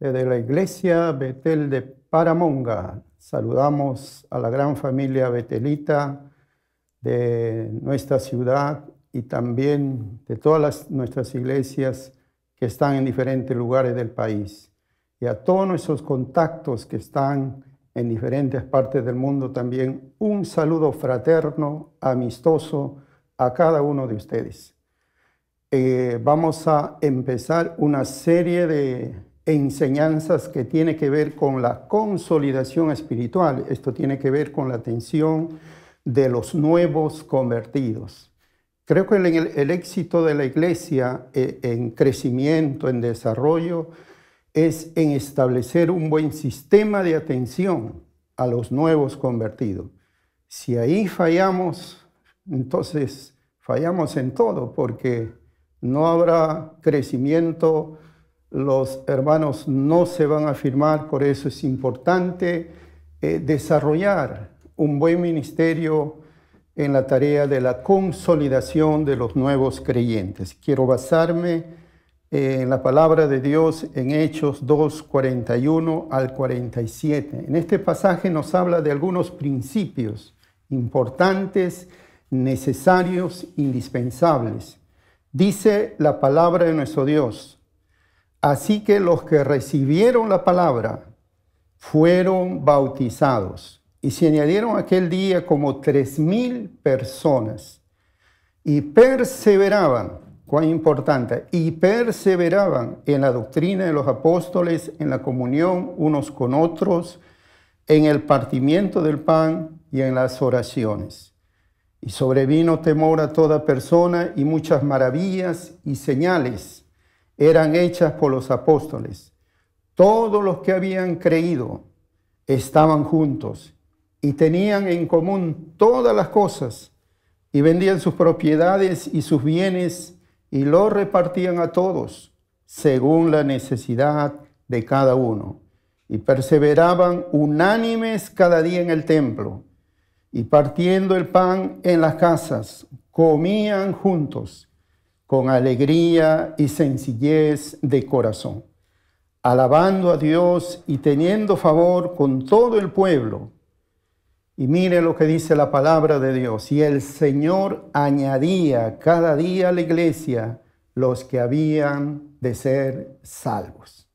Desde la iglesia Betel de Paramonga, saludamos a la gran familia betelita de nuestra ciudad y también de todas nuestras iglesias que están en diferentes lugares del país. Y a todos nuestros contactos que están en diferentes partes del mundo también, un saludo fraterno, amistoso a cada uno de ustedes. Vamos a empezar una serie de enseñanzas que tiene que ver con la consolidación espiritual. Esto tiene que ver con la atención de los nuevos convertidos. Creo que el éxito de la iglesia en crecimiento, en desarrollo, es en establecer un buen sistema de atención a los nuevos convertidos. Si ahí fallamos, entonces fallamos en todo, porque no habrá crecimiento, los hermanos no se van a afirmar. Por eso es importante desarrollar un buen ministerio en la tarea de la consolidación de los nuevos creyentes. Quiero basarme en la palabra de Dios en Hechos 2, 41 al 47. En este pasaje nos habla de algunos principios importantes, necesarios, indispensables. Dice la palabra de nuestro Dios: así que los que recibieron la palabra fueron bautizados, y se añadieron aquel día como 3,000 personas, y perseveraban. Cuán importante, y perseveraban en la doctrina de los apóstoles, en la comunión unos con otros, en el partimiento del pan y en las oraciones. Y sobrevino temor a toda persona, y muchas maravillas y señales eran hechas por los apóstoles. Todos los que habían creído estaban juntos y tenían en común todas las cosas, y vendían sus propiedades y sus bienes y lo repartían a todos, según la necesidad de cada uno. Y perseveraban unánimes cada día en el templo, y partiendo el pan en las casas, comían juntos, con alegría y sencillez de corazón, alabando a Dios y teniendo favor con todo el pueblo. Y mire lo que dice la palabra de Dios: y el Señor añadía cada día a la iglesia los que habían de ser salvos.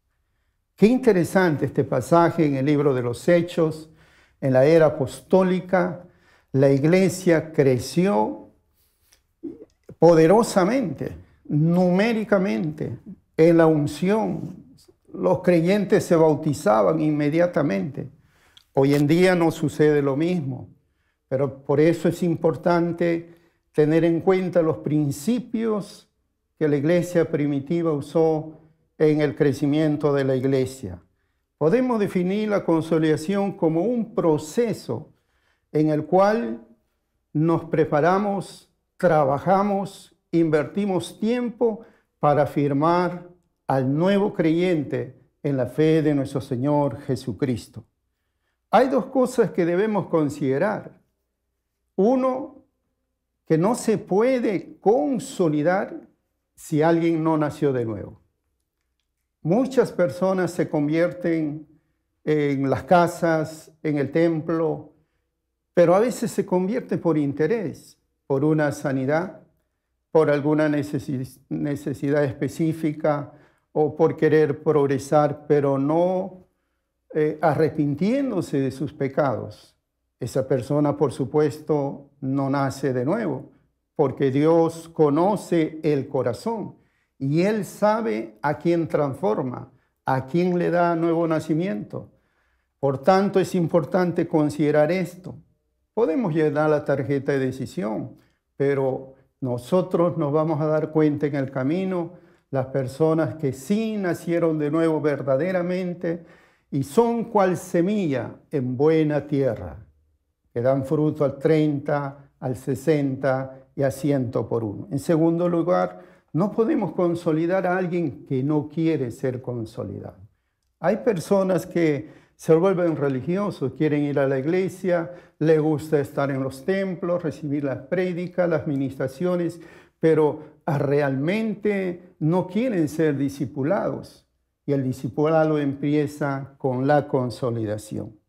Qué interesante este pasaje en el libro de los Hechos. En la era apostólica, la iglesia creció poderosamente, numéricamente, en la unción. Los creyentes se bautizaban inmediatamente. Hoy en día no sucede lo mismo, pero por eso es importante tener en cuenta los principios que la iglesia primitiva usó en el crecimiento de la iglesia. Podemos definir la consolidación como un proceso en el cual nos preparamos, trabajamos, invertimos tiempo para afirmar al nuevo creyente en la fe de nuestro Señor Jesucristo. Hay dos cosas que debemos considerar. Uno, que no se puede consolidar si alguien no nació de nuevo. Muchas personas se convierten en las casas, en el templo, pero a veces se convierten por interés, por una sanidad, por alguna necesidad específica o por querer progresar, pero no arrepintiéndose de sus pecados. Esa persona, por supuesto, no nace de nuevo, porque Dios conoce el corazón y Él sabe a quién transforma, a quién le da nuevo nacimiento. Por tanto, es importante considerar esto. Podemos llenar la tarjeta de decisión, pero nosotros nos vamos a dar cuenta en el camino, las personas que sí nacieron de nuevo verdaderamente, y son cual semilla en buena tierra, que dan fruto al 30, al 60 y a 100 por uno. En segundo lugar, no podemos consolidar a alguien que no quiere ser consolidado. Hay personas que se vuelven religiosos, quieren ir a la iglesia, les gusta estar en los templos, recibir las prédicas, las ministraciones, pero realmente no quieren ser discipulados. y el discipulado empieza con la consolidación.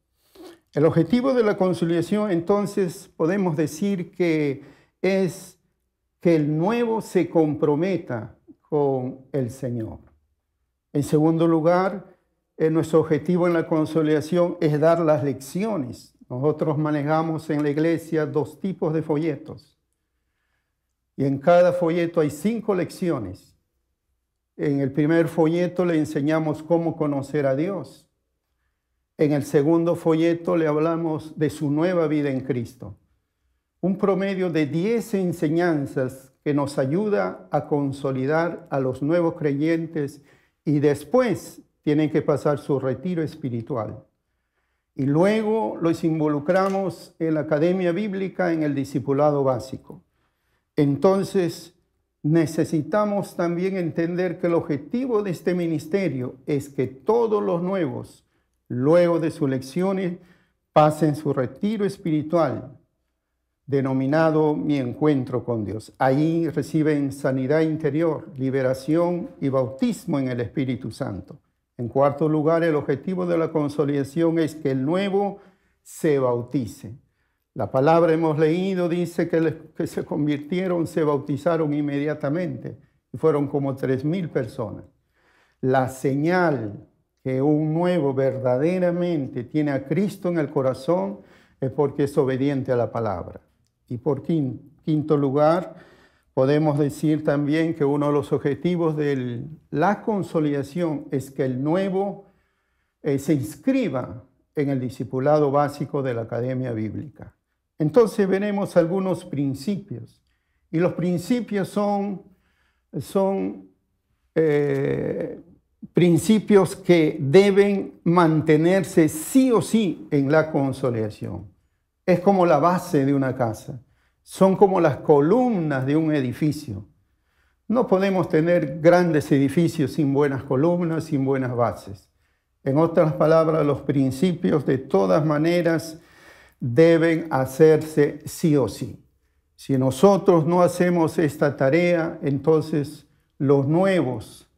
El objetivo de la consolidación, entonces, podemos decir que es que el nuevo se comprometa con el Señor. En segundo lugar, nuestro objetivo en la consolidación es dar las lecciones. Nosotros manejamos en la iglesia 2 tipos de folletos. Y en cada folleto hay 5 lecciones. En el primer folleto le enseñamos cómo conocer a Dios. En el segundo folleto le hablamos de su nueva vida en Cristo. Un promedio de 10 enseñanzas que nos ayuda a consolidar a los nuevos creyentes y después tienen que pasar su retiro espiritual. Y luego los involucramos en la academia bíblica, en el discipulado básico. Entonces, necesitamos también entender que el objetivo de este ministerio es que todos los nuevos, luego de sus lecciones, pasen su retiro espiritual, denominado Mi Encuentro con Dios. Ahí reciben sanidad interior, liberación y bautismo en el Espíritu Santo. En cuarto lugar, el objetivo de la consolidación es que el nuevo se bautice. La palabra hemos leído, dice que los que se convirtieron se bautizaron inmediatamente y fueron como 3,000 personas. La señal que un nuevo verdaderamente tiene a Cristo en el corazón es porque es obediente a la palabra. Y por quinto lugar, podemos decir también que uno de los objetivos de la consolidación es que el nuevo se inscriba en el discipulado básico de la academia bíblica. Entonces veremos algunos principios. Y los principios son principios que deben mantenerse sí o sí en la consolidación. Es como la base de una casa. Son como las columnas de un edificio. No podemos tener grandes edificios sin buenas columnas, sin buenas bases. En otras palabras, los principios de todas maneras deben hacerse sí o sí. Si nosotros no hacemos esta tarea, entonces los nuevos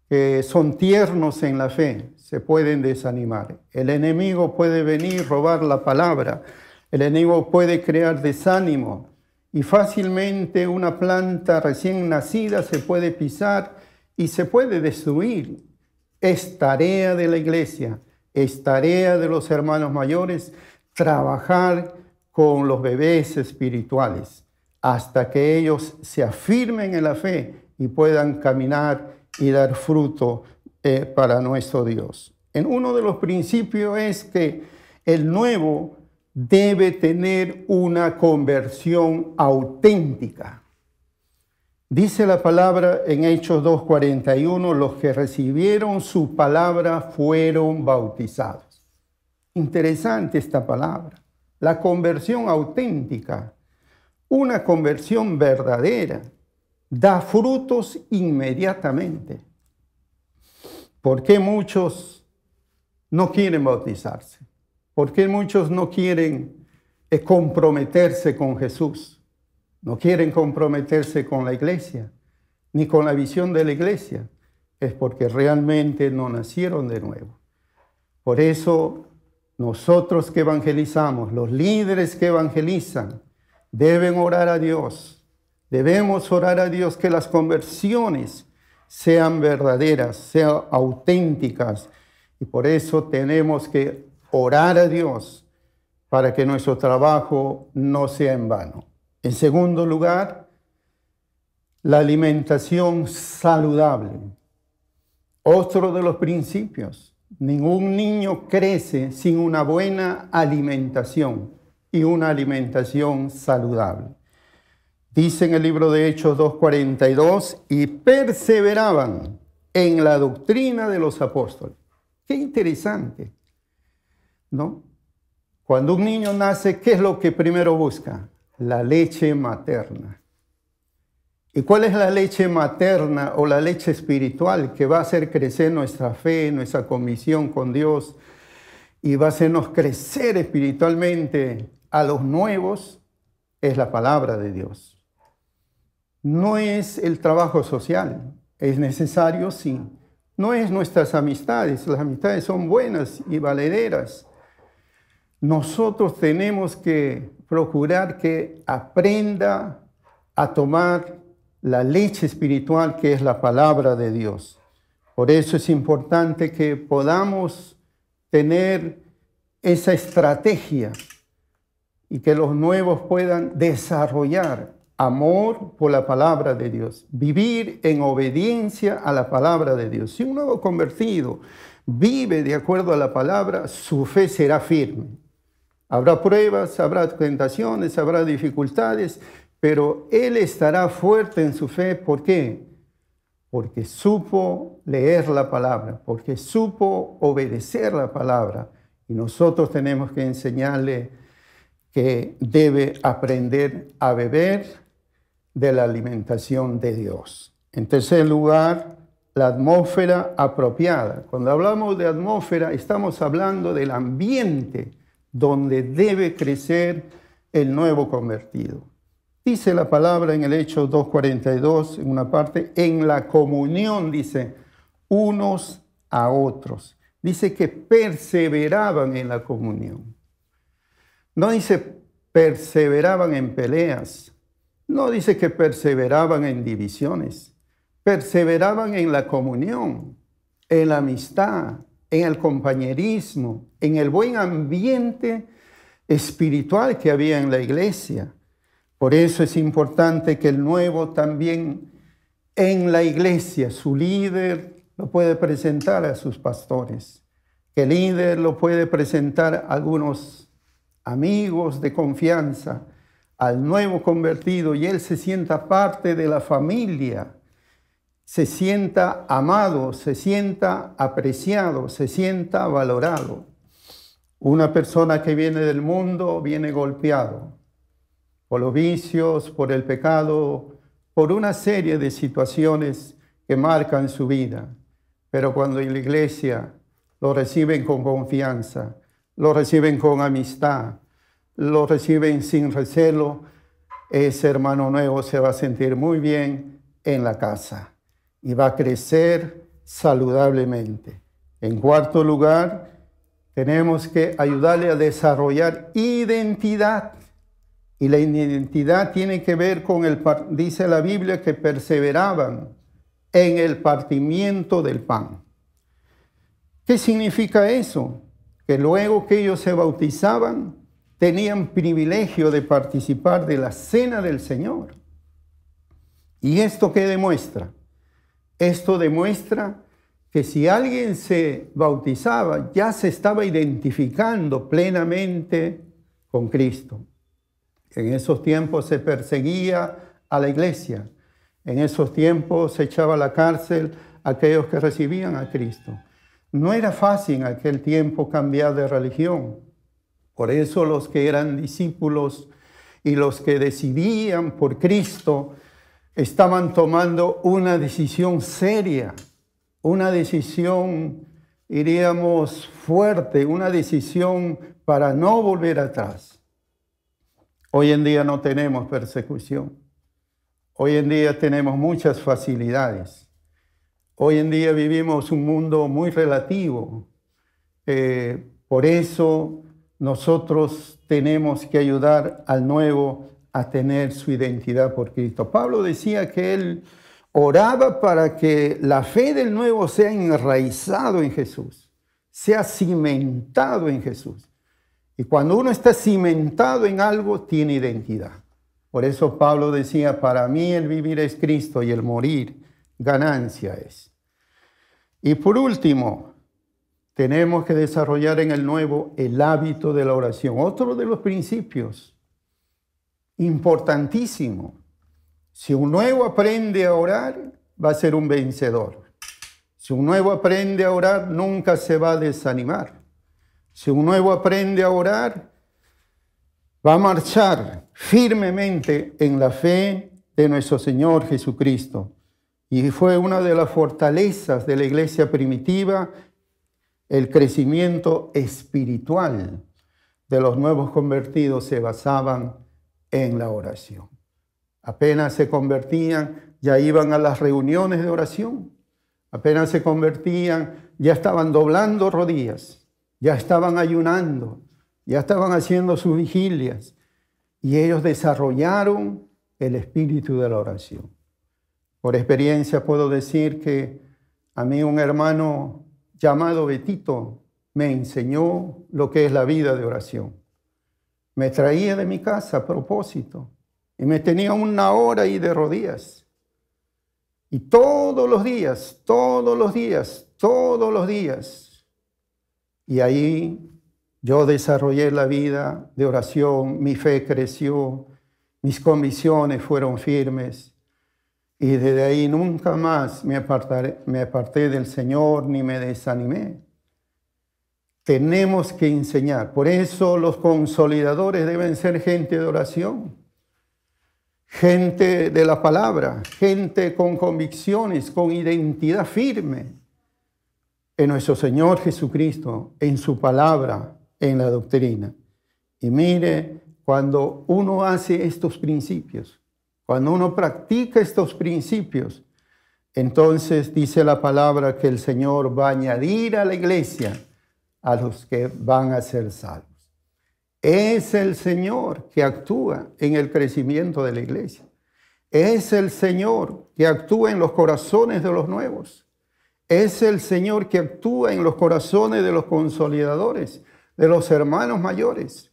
que son tiernos en la fe se pueden desanimar. El enemigo puede venir, robar la palabra. El enemigo puede crear desánimo y fácilmente una planta recién nacida se puede pisar y se puede destruir. Es tarea de la iglesia, es tarea de los hermanos mayores trabajar con los bebés espirituales hasta que ellos se afirmen en la fe y puedan caminar y dar fruto para nuestro Dios. En uno de los principios es que el nuevo debe tener una conversión auténtica. Dice la palabra en Hechos 2:41, los que recibieron su palabra fueron bautizados. Interesante esta palabra. La conversión auténtica, una conversión verdadera, da frutos inmediatamente. ¿Por qué muchos no quieren bautizarse? ¿Por qué muchos no quieren comprometerse con Jesús? No quieren comprometerse con la iglesia, ni con la visión de la iglesia. Es porque realmente no nacieron de nuevo. Por eso, nosotros que evangelizamos, los líderes que evangelizan, deben orar a Dios. Debemos orar a Dios que las conversiones sean verdaderas, sean auténticas. Y por eso tenemos que orar a Dios para que nuestro trabajo no sea en vano. En segundo lugar, la alimentación saludable. Otro de los principios. Ningún niño crece sin una buena alimentación y una alimentación saludable. Dice en el libro de Hechos 2:42, y perseveraban en la doctrina de los apóstoles. Qué interesante, ¿no? Cuando un niño nace, ¿qué es lo que primero busca? La leche materna. ¿Y cuál es la leche materna o la leche espiritual que va a hacer crecer nuestra fe, nuestra convicción con Dios y va a hacernos crecer espiritualmente a los nuevos? Es la palabra de Dios. No es el trabajo social. Es necesario, sí, no es nuestras amistades. Las amistades son buenas y valederas. Nosotros tenemos que procurar que aprenda a tomar la leche espiritual que es la palabra de Dios. Por eso es importante que podamos tener esa estrategia y que los nuevos puedan desarrollar amor por la palabra de Dios, vivir en obediencia a la palabra de Dios. Si un nuevo convertido vive de acuerdo a la palabra, su fe será firme. Habrá pruebas, habrá tentaciones, habrá dificultades, pero él estará fuerte en su fe. ¿Por qué? Porque supo leer la palabra, porque supo obedecer la palabra. Y nosotros tenemos que enseñarle que debe aprender a beber de la alimentación de Dios. En tercer lugar, la atmósfera apropiada. Cuando hablamos de atmósfera, estamos hablando del ambiente donde debe crecer el nuevo convertido. Dice la palabra en el Hechos 2:42, en una parte, en la comunión, dice, unos a otros. Dice que perseveraban en la comunión. No dice perseveraban en peleas. No dice que perseveraban en divisiones. Perseveraban en la comunión, en la amistad, en el compañerismo, en el buen ambiente espiritual que había en la iglesia. Por eso es importante que el nuevo también en la iglesia, su líder lo puede presentar a sus pastores, que el líder lo puede presentar a algunos amigos de confianza, al nuevo convertido, y él se sienta parte de la familia, se sienta amado, se sienta apreciado, se sienta valorado. Una persona que viene del mundo viene golpeado por los vicios, por el pecado, por una serie de situaciones que marcan su vida. Pero cuando en la iglesia lo reciben con confianza, lo reciben con amistad, lo reciben sin recelo, ese hermano nuevo se va a sentir muy bien en la casa y va a crecer saludablemente. En cuarto lugar, tenemos que ayudarle a desarrollar identidad. Y la identidad tiene que ver con dice la Biblia, que perseveraban en el partimiento del pan. ¿Qué significa eso? Que luego que ellos se bautizaban, tenían privilegio de participar de la cena del Señor. ¿Y esto qué demuestra? Esto demuestra que si alguien se bautizaba, ya se estaba identificando plenamente con Cristo. En esos tiempos se perseguía a la iglesia. En esos tiempos se echaba a la cárcel a aquellos que recibían a Cristo. No era fácil en aquel tiempo cambiar de religión. Por eso los que eran discípulos y los que decidían por Cristo estaban tomando una decisión seria, una decisión, diríamos, fuerte, una decisión para no volver atrás. Hoy en día no tenemos persecución. Hoy en día tenemos muchas facilidades. Hoy en día vivimos un mundo muy relativo. Por eso nosotros tenemos que ayudar al nuevo a tener su identidad por Cristo. Pablo decía que él oraba para que la fe del nuevo sea enraizado en Jesús, sea cimentado en Jesús. Y cuando uno está cimentado en algo, tiene identidad. Por eso Pablo decía, para mí el vivir es Cristo y el morir ganancia es. Y por último, tenemos que desarrollar en el nuevo el hábito de la oración. Otro de los principios importantísimo. Si un nuevo aprende a orar, va a ser un vencedor. Si un nuevo aprende a orar, nunca se va a desanimar. Si un nuevo aprende a orar, va a marchar firmemente en la fe de nuestro Señor Jesucristo. Y fue una de las fortalezas de la iglesia primitiva, el crecimiento espiritual de los nuevos convertidos se basaban en la oración. Apenas se convertían, ya iban a las reuniones de oración. Apenas se convertían, ya estaban doblando rodillas, ya estaban ayunando, ya estaban haciendo sus vigilias. Y ellos desarrollaron el espíritu de la oración. Por experiencia puedo decir que a mí un hermano llamado Betito me enseñó lo que es la vida de oración. Me traía de mi casa a propósito y me tenía 1 hora ahí de rodillas. Y todos los días, y ahí yo desarrollé la vida de oración, mi fe creció, mis convicciones fueron firmes. Y desde ahí nunca más me aparté del Señor ni me desanimé. Tenemos que enseñar. Por eso los consolidadores deben ser gente de oración, gente de la palabra, gente con convicciones, con identidad firme en nuestro Señor Jesucristo, en su palabra, en la doctrina. Y mire, cuando uno hace estos principios, cuando uno practica estos principios, entonces dice la palabra que el Señor va a añadir a la iglesia a los que van a ser salvos. Es el Señor que actúa en el crecimiento de la iglesia. Es el Señor que actúa en los corazones de los nuevos. Es el Señor que actúa en los corazones de los consolidadores, de los hermanos mayores.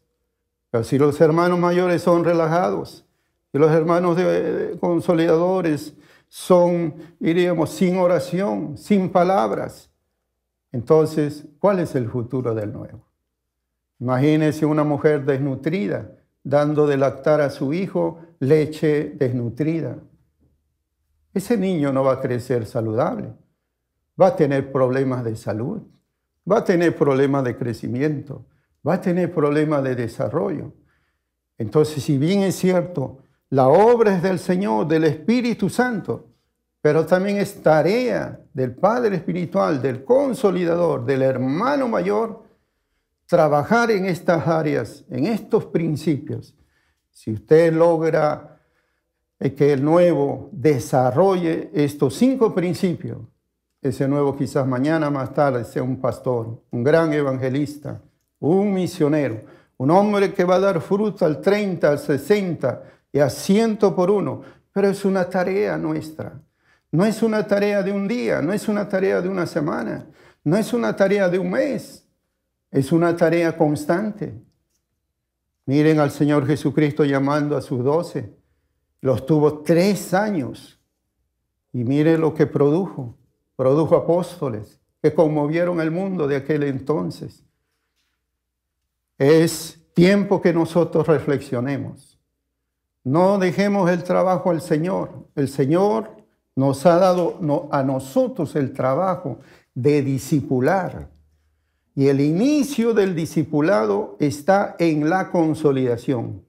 Pero si los hermanos mayores son relajados, si los hermanos consolidadores son, diríamos, sin oración, sin palabras, entonces, ¿cuál es el futuro del nuevo? Imagínese una mujer desnutrida, dando de lactar a su hijo leche desnutrida. Ese niño no va a crecer saludable, va a tener problemas de salud, va a tener problemas de crecimiento, va a tener problemas de desarrollo. Entonces, si bien es cierto, la obra es del Señor, del Espíritu Santo, pero también es tarea del Padre Espiritual, del consolidador, del hermano mayor, trabajar en estas áreas, en estos principios. Si usted logra que el nuevo desarrolle estos 5 principios, ese nuevo quizás mañana más tarde sea un pastor, un gran evangelista, un misionero, un hombre que va a dar fruto al 30, al 60 y a 100 por 1. Pero es una tarea nuestra. No es una tarea de un día, no es una tarea de una semana, no es una tarea de un mes. Es una tarea constante. Miren al Señor Jesucristo llamando a sus 12. Los tuvo 3 años. Y miren lo que produjo. Produjo apóstoles que conmovieron el mundo de aquel entonces. Es tiempo que nosotros reflexionemos. No dejemos el trabajo al Señor. El Señor nos ha dado a nosotros el trabajo de discipular. Y el inicio del discipulado está en la consolidación,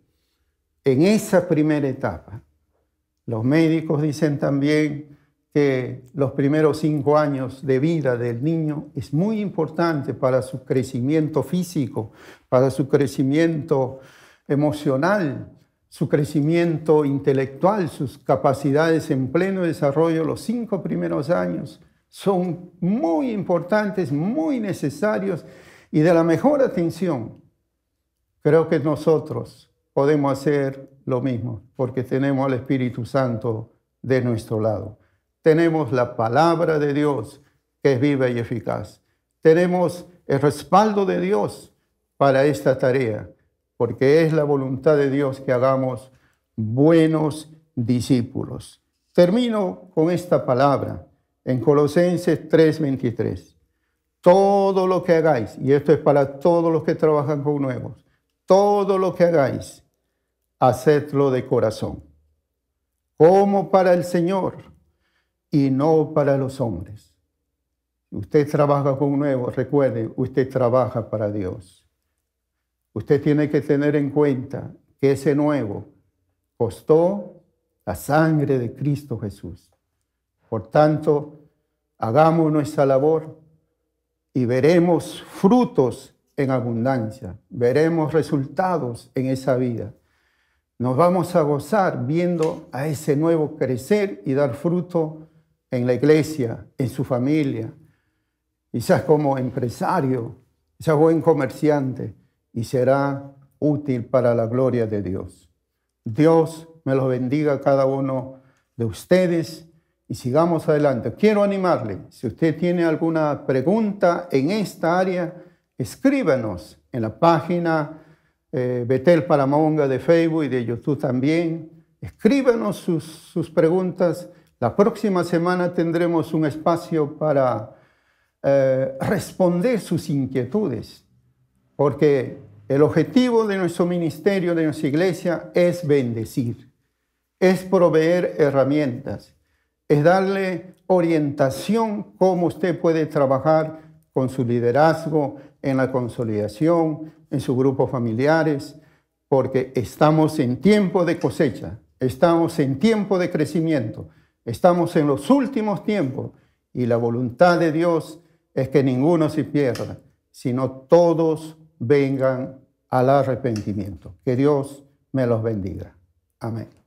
en esa primera etapa. Los médicos dicen también que los primeros 5 años de vida del niño es muy importante para su crecimiento físico, para su crecimiento emocional, su crecimiento intelectual, sus capacidades en pleno desarrollo. Los 5 primeros años son muy importantes, muy necesarios y de la mejor atención. Creo que nosotros podemos hacer lo mismo porque tenemos al Espíritu Santo de nuestro lado. Tenemos la palabra de Dios que es viva y eficaz. Tenemos el respaldo de Dios para esta tarea porque es la voluntad de Dios que hagamos buenos discípulos. Termino con esta palabra. En Colosenses 3:23, todo lo que hagáis, y esto es para todos los que trabajan con nuevos, todo lo que hagáis, hacedlo de corazón, como para el Señor y no para los hombres. Si usted trabaja con nuevos, recuerde, usted trabaja para Dios. Usted tiene que tener en cuenta que ese nuevo costó la sangre de Cristo Jesús. Por tanto, hagamos nuestra labor y veremos frutos en abundancia, veremos resultados en esa vida. Nos vamos a gozar viendo a ese nuevo crecer y dar fruto en la iglesia, en su familia, quizás como empresario, quizás buen comerciante, y será útil para la gloria de Dios. Dios me los bendiga a cada uno de ustedes y sigamos adelante. Quiero animarle, si usted tiene alguna pregunta en esta área, escríbanos en la página Betel Paramonga de Facebook y de YouTube también. Escríbanos sus preguntas. La próxima semana tendremos un espacio para responder sus inquietudes, porque el objetivo de nuestro ministerio, de nuestra iglesia, es bendecir, es proveer herramientas, es darle orientación cómo usted puede trabajar con su liderazgo, en la consolidación, en sus grupos familiares, porque estamos en tiempo de cosecha, estamos en tiempo de crecimiento, estamos en los últimos tiempos y la voluntad de Dios es que ninguno se pierda, sino todos vengan al arrepentimiento. Que Dios me los bendiga. Amén.